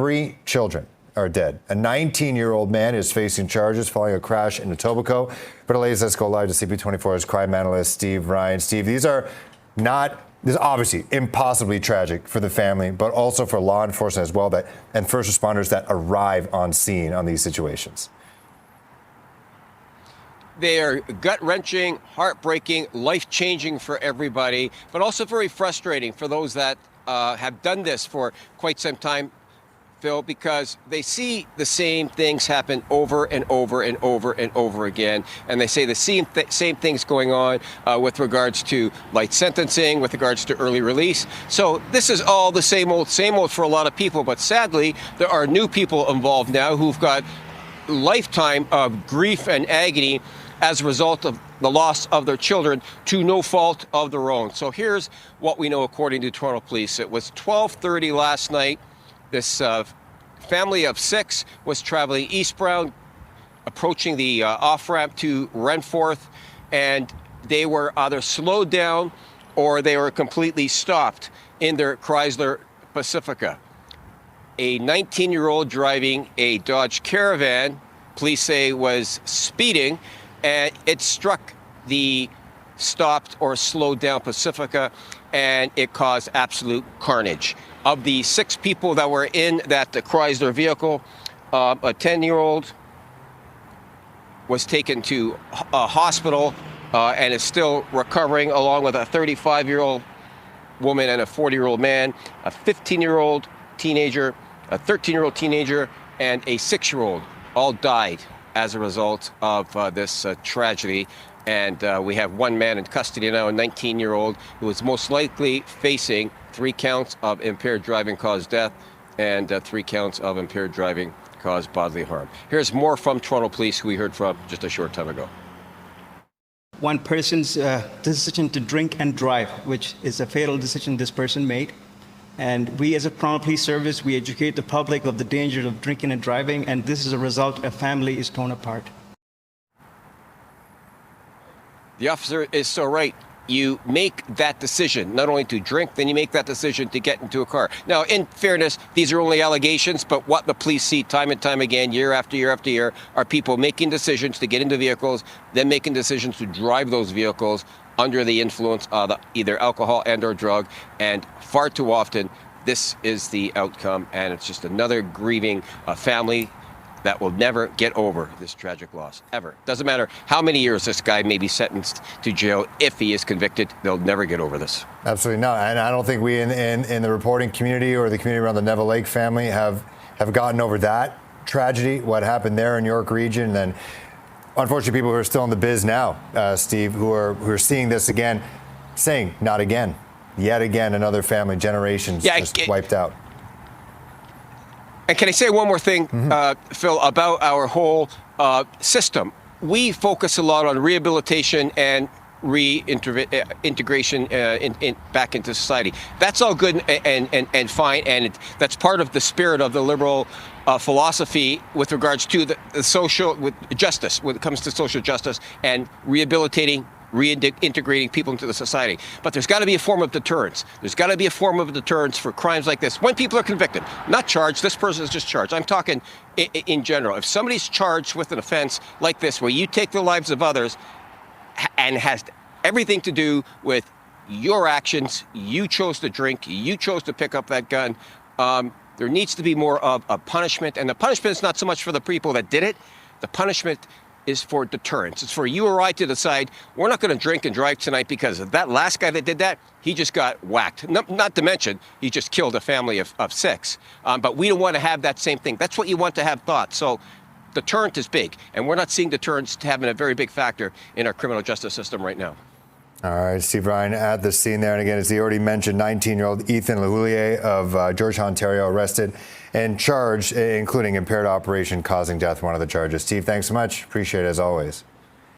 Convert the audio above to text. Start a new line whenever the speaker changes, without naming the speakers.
3 children are dead. A 19-year-old man is facing charges following a crash in Etobicoke. For the latest, let's go live to CP24's crime analyst Steve Ryan. Steve, this is obviously impossibly tragic for the family, but also for law enforcement as well, and first responders that arrive on scene on these situations.
They are gut-wrenching, heartbreaking, life-changing for everybody, but also very frustrating for those that have done this for quite some time, Phil, because they see the same things happen over and over and over and over again. And they say the same things going on with regards to light sentencing, with regards to early release. So this is all the same old for a lot of people. But sadly, there are new people involved now who've got lifetime of grief and agony as a result of the loss of their children to no fault of their own. So here's what we know according to Toronto Police. It was 12:30 last night. This family of 6 was traveling eastbound, approaching the off-ramp to Renforth, and they were either slowed down or they were completely stopped in their Chrysler Pacifica. A 19-year-old driving a Dodge Caravan, police say, was speeding, and it struck the stopped or slowed down Pacifica, and it caused absolute carnage. Of the 6 people that were in that Chrysler vehicle, a 10-year-old was taken to a hospital and is still recovering, along with a 35-year-old woman and a 40-year-old man, a 15-year-old teenager, a 13-year-old teenager, and a 6-year-old. All died as a result of this tragedy. And we have one man in custody now, a 19-year-old, who is most likely facing 3 counts of impaired driving caused death and 3 counts of impaired driving caused bodily harm. Here's more from Toronto Police, who we heard from just a short time ago.
One person's decision to drink and drive, which is a fatal decision this person made. And we, as a Toronto Police Service, we educate the public of the dangers of drinking and driving, and this is a result: a family is torn apart.
The officer is so right. You make that decision not only to drink, then you make that decision to get into a car. Now, in fairness, these are only allegations, but what the police see time and time again, year after year after year, are people making decisions to get into vehicles, then making decisions to drive those vehicles under the influence of either alcohol and or drug. And far too often, this is the outcome, and it's just another grieving family that will never get over this tragic loss, ever. Doesn't matter how many years this guy may be sentenced to jail. If he is convicted, they'll never get over this.
Absolutely not. And I don't think we in the reporting community or the community around the Neville Lake family have gotten over that tragedy, what happened there in York Region. And unfortunately, people who are still in the biz now, Steve, who are seeing this again, saying, not again. Yet again, another family, generations just wiped out.
And can I say one more thing, Phil, about our whole system? We focus a lot on rehabilitation and reintegration back into society. That's all good and fine, and that's part of the spirit of the liberal philosophy with regards to the social justice, when it comes to social justice and reintegrating people into the society. But there's got to be a form of deterrence. There's got to be a form of deterrence for crimes like this when people are convicted, not charged. This person is just charged. I'm talking in general. If somebody's charged with an offense like this, where you take the lives of others and has everything to do with your actions, you chose to drink, you chose to pick up that gun, there needs to be more of a punishment. And the punishment is not so much for the people that did it. The punishment is for deterrence. It's for you or I to decide, we're not going to drink and drive tonight because of that last guy that did that, he just got whacked. Not to mention, he just killed a family of 6. But we don't want to have that same thing. That's what you want to have thought. So deterrent is big. And we're not seeing deterrence having a very big factor in our criminal justice system right now.
All right, Steve Ryan at the scene there. And again, as he already mentioned, 19-year-old Ethan LaHoulier of Georgetown, Ontario, arrested and charged, including impaired operation causing death, one of the charges. Steve, thanks so much. Appreciate it as always.